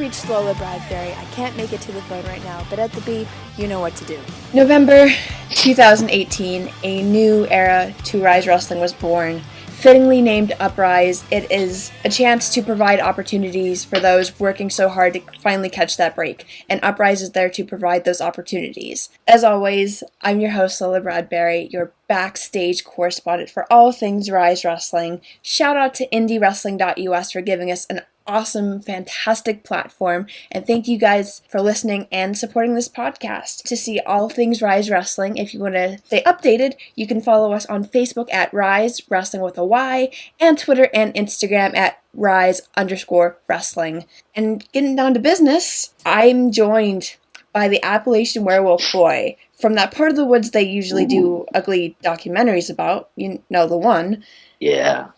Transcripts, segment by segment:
reached Lola Bradbury. I can't make it to the phone right now, but at the beep, you know what to do. November 2018, a new era to Ryse Wrestling was born. Fittingly named Uprise, it is a chance to provide opportunities for those working so hard to finally catch that break, and Uprise is there to provide those opportunities. As always, I'm your host, Lola Bradbury, your backstage correspondent for all things Ryse Wrestling. Shout out to IndyWrestling.us for giving us an awesome, fantastic platform, and thank you guys for listening and supporting this podcast. To see all things Ryse Wrestling, if you want to stay updated, you can follow us on Facebook at Ryse Wrestling with a Y, and Twitter and Instagram at Ryse_Wrestling. And getting down to business, I'm joined by the Appalachian Werewolf Boy from that part of the woods they usually do ugly documentaries about. You know the one. Yeah.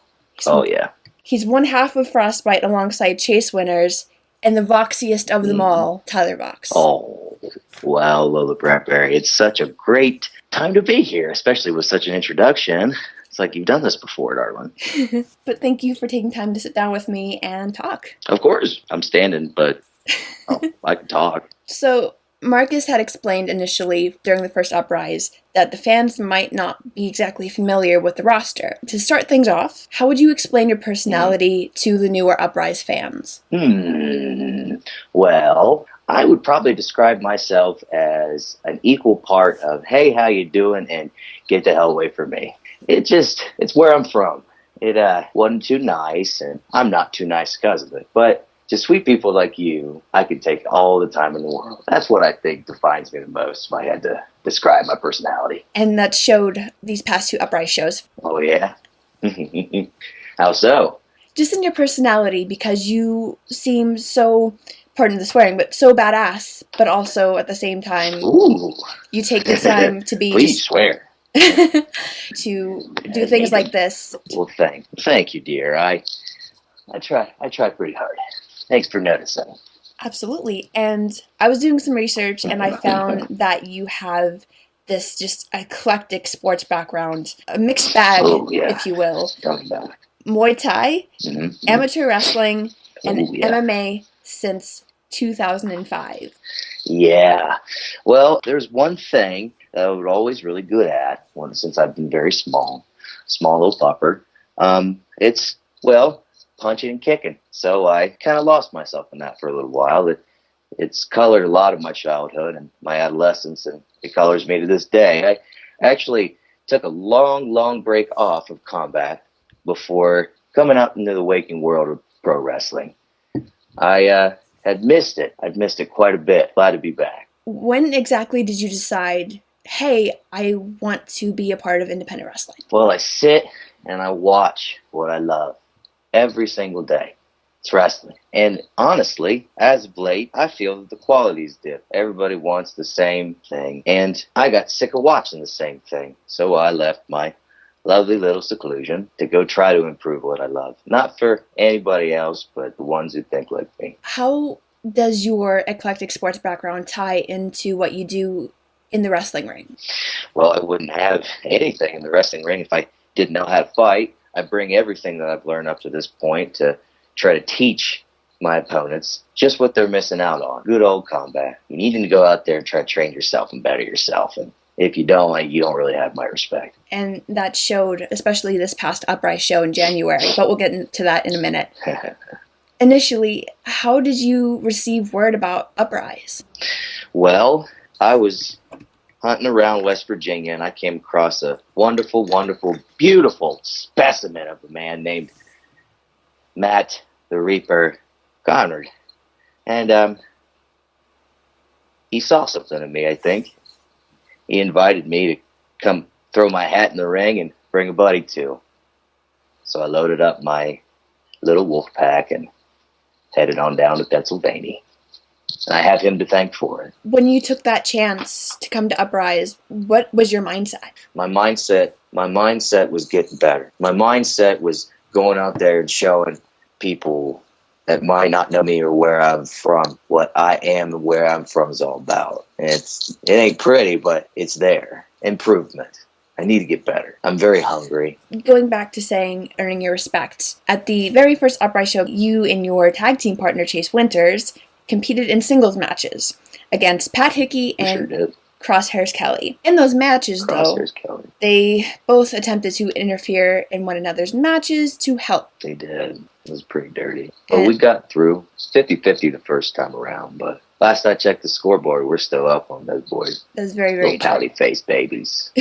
Oh, yeah. He's one half of Frostbite alongside Chase Winners, and the voxiest of them all, Tyler Vox. Oh, wow, Lola Bradbury. It's such a great time to be here, especially with such an introduction. It's like you've done this before, darling. But thank you for taking time to sit down with me and talk. Of course. I'm standing, but I can talk. So, Marcus had explained initially during the first Uprise that the fans might not be exactly familiar with the roster. To start things off, how would you explain your personality to the newer Uprise fans? Well, I would probably describe myself as an equal part of, hey, how you doing, and get the hell away from me. It's where I'm from. It wasn't too nice, and I'm not too nice because of it, but to sweet people like you, I could take all the time in the world. That's what I think defines me the most if I had to describe my personality. And that showed these past two Uprise shows. Oh, yeah? How so? Just in your personality, because you seem so, pardon the swearing, but so badass, but also at the same time, you take the time to be Please swear. to do things like this. Well, thank you, dear. I try pretty hard. Thanks for noticing. Absolutely. And I was doing some research, and I found that you have this just eclectic sports background, a mixed bag, if you will. Tell me about it. Muay Thai, amateur wrestling, and MMA since 2005. Yeah. Well, there's one thing that I was always really good at, since I've been very small little pupper. It's punching and kicking. So I kind of lost myself in that for a little while. It's colored a lot of my childhood and my adolescence, and it colors me to this day. I actually took a long break off of combat before coming out into the waking world of pro wrestling. I had missed it. I'd missed it quite a bit. Glad to be back. When exactly did you decide, hey, I want to be a part of independent wrestling? Well, I sit and I watch what I love every single day. It's wrestling. And honestly, as of late, I feel that the quality's dip. Everybody wants the same thing. And I got sick of watching the same thing. So I left my lovely little seclusion to go try to improve what I love. Not for anybody else, but the ones who think like me. How does your eclectic sports background tie into what you do in the wrestling ring? Well, I wouldn't have anything in the wrestling ring if I didn't know how to fight. I bring everything that I've learned up to this point to try to teach my opponents just what they're missing out on. Good old combat. You need to go out there and try to train yourself and better yourself. And if you don't, you don't really have my respect. And that showed, especially this past Uprise show in January, but we'll get into that in a minute. Initially, how did you receive word about Uprise? Well, I was hunting around West Virginia, and I came across a wonderful, beautiful specimen of a man named Matt the Reaper Conrad. And he saw something in me, I think. He invited me to come throw my hat in the ring and bring a buddy too. So I loaded up my little wolf pack and headed on down to Pennsylvania. And I have him to thank for it. When you took that chance to come to Uprise, what was your mindset? My mindset was getting better. My mindset was going out there and showing people that might not know me or where I'm from, what I am and where I'm from is all about. It ain't pretty, but it's there. Improvement. I need to get better. I'm very hungry. Going back to saying earning your respect, at the very first Uprise show, you and your tag team partner, Chase Winters, competed in singles matches against Pat Hickey and Sure did. Crosshairs Kelly. In those matches, Crosshairs Kelly. they both attempted to interfere in one another's matches to help. They did. It was pretty dirty. But we got through. 50-50 the first time around, but last I checked the scoreboard, we're still up on those boys. That's very, very little pouty face babies.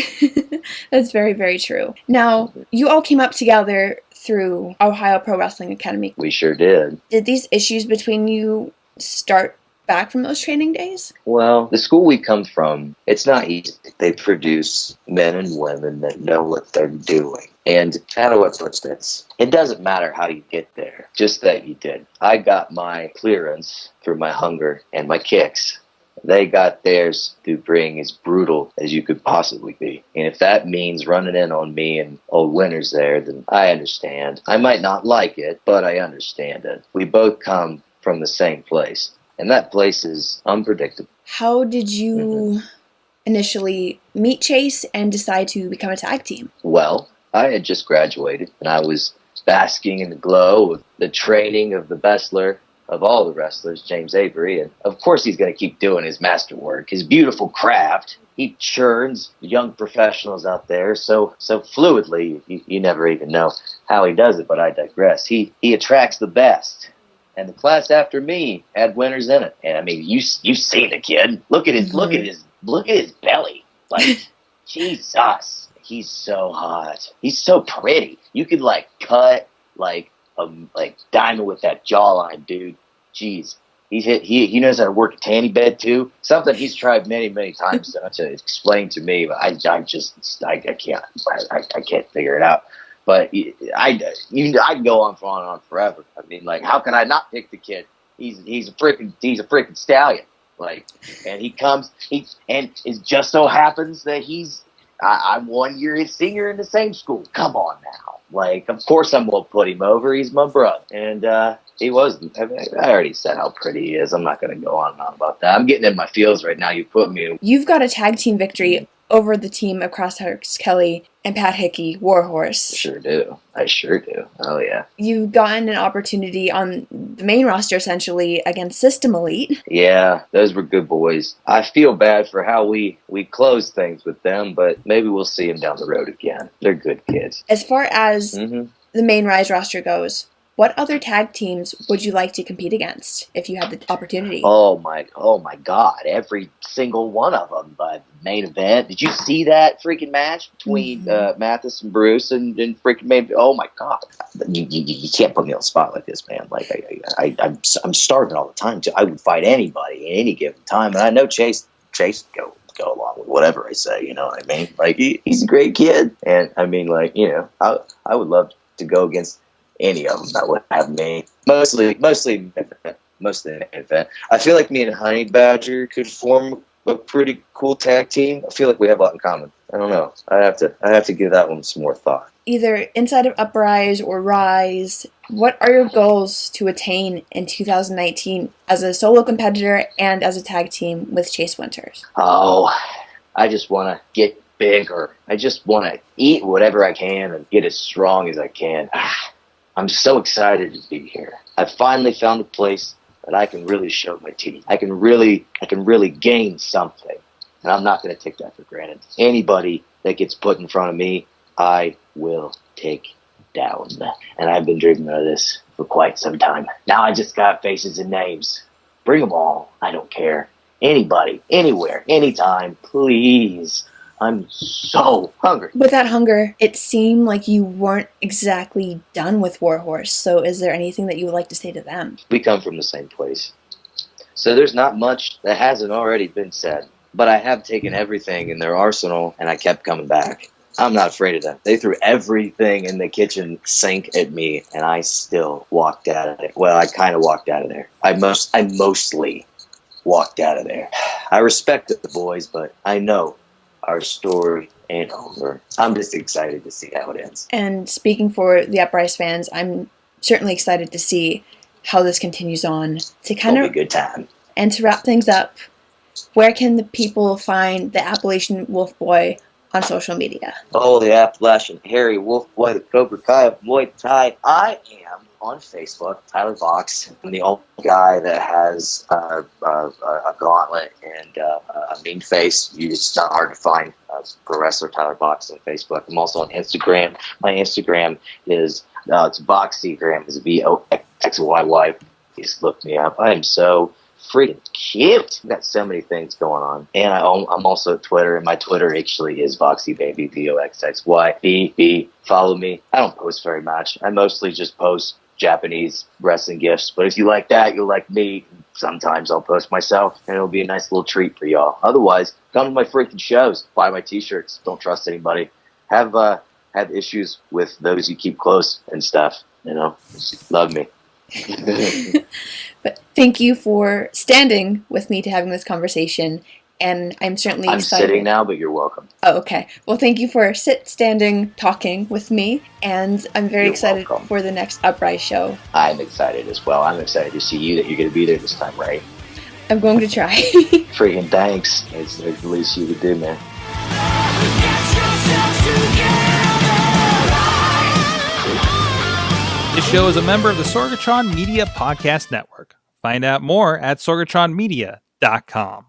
That's very, very true. Now, you all came up together through Ohio Pro Wrestling Academy. We sure did. Did these issues between you start back from those training days? Well, the school we come from, it's not easy. They produce men and women that know what they're doing. And how do I put this? It doesn't matter how you get there, just that you did. I got my clearance through my hunger and my kicks. They got theirs through being as brutal as you could possibly be. And if that means running in on me and old Winters there, then I understand. I might not like it, but I understand it. We both come from the same place. And that place is unpredictable. How did you initially meet Chase and decide to become a tag team? Well, I had just graduated, and I was basking in the glow of the training of the wrestler of all the wrestlers, James Avery. And of course he's going to keep doing his masterwork, his beautiful craft. He churns young professionals out there so fluidly, you never even know how he does it, but I digress. He attracts the best. And the class after me had Winters in it. And I mean, you seen the kid. Look at his belly. Like, Jesus. He's so hot. He's so pretty. You could cut like diamond with that jawline, dude. Jeez. He knows how to work a tanny bed too. Something he's tried many, many times to explain to me, but I can't figure it out. But I can go on forever. I mean, how can I not pick the kid? He's a freaking stallion. And he comes, and it just so happens that I'm 1 year his senior in the same school. Come on now. Of course I'm gonna put him over. He's my brother, and he wasn't. I mean, I already said how pretty he is. I'm not gonna go on and on about that. I'm getting in my feels right now. You put me. You've got a tag team victory over the team of Crosshairs Kelly and Pat Hickey, Warhorse. I sure do. Oh, yeah. You've gotten an opportunity on the main roster, essentially, against System Elite. Yeah, those were good boys. I feel bad for how we closed things with them, but maybe we'll see them down the road again. They're good kids. As far as the main Ryse roster goes, what other tag teams would you like to compete against if you had the opportunity? Oh my God! Every single one of them. But main event. Did you see that freaking match between Mathis and Bruce and freaking main? Oh my God! You can't put me on the spot like this, man. I'm starving all the time. I would fight anybody at any given time, and I know Chase go along with whatever I say. You know what I mean? He's a great kid, and I mean, I would love to go against any of them that would have me. Mostly the main event. I feel like me and Honey Badger could form a pretty cool tag team. I feel like we have a lot in common. I don't know. I have to give that one some more thought. Either inside of Uprise or Ryse, what are your goals to attain in 2019 as a solo competitor and as a tag team with Chase Winters? Oh, I just want to get bigger. I just want to eat whatever I can and get as strong as I can. I'm so excited to be here. I finally found a place that I can really show my teeth. I can really gain something. And I'm not going to take that for granted. Anybody that gets put in front of me, I will take down. And I've been dreaming of this for quite some time. Now I just got faces and names. Bring them all. I don't care. Anybody, anywhere, anytime, please. I'm so hungry. With that hunger, it seemed like you weren't exactly done with Warhorse, so is there anything that you would like to say to them? We come from the same place. So there's not much that hasn't already been said. But I have taken everything in their arsenal, and I kept coming back. I'm not afraid of them. They threw everything in the kitchen sink at me, and I still walked out of there. Well, I kind of walked out of there. I mostly walked out of there. I respect the boys, but I know our story ain't over. I'm just excited to see how it ends. And speaking for the Uprise fans, I'm certainly excited to see how this continues on. To kind It'll of be a good time. And to wrap things up, where can the people find the Appalachian Wolf Boy on social media? Oh, the Appalachian Hairy Wolf Boy, the Cobra Kai of Muay Thai. I am on Facebook, Tyler Vox. I'm the only guy that has a gauntlet and a mean face. It's not hard to find. Pro wrestler Tyler Vox on Facebook. I'm also on Instagram. My Instagram is it's Voxygram. It's VOXYY. Just look me up. I am so freaking cute. I've got so many things going on. And I'm also at Twitter, and my Twitter actually is VoxyBaby, VOXXYBB. Follow me. I don't post very much. I mostly just post Japanese wrestling gifs. But if you like that, you'll like me. Sometimes I'll post myself, and it'll be a nice little treat for y'all. Otherwise, come to my freaking shows. Buy my t-shirts. Don't trust anybody. Have issues with those you keep close and stuff. Love me. But thank you for standing with me to having this conversation, and I'm certainly excited. I'm sitting now, but you're welcome. Oh, okay. Well, thank you for standing, talking with me, and I'm very excited for the next Uprise show. I'm excited as well. I'm excited to see you, that you're going to be there this time, right? I'm going to try. Freaking thanks. It's the least you could do, man. This show is a member of the Sorgatron Media Podcast Network. Find out more at sorgatronmedia.com.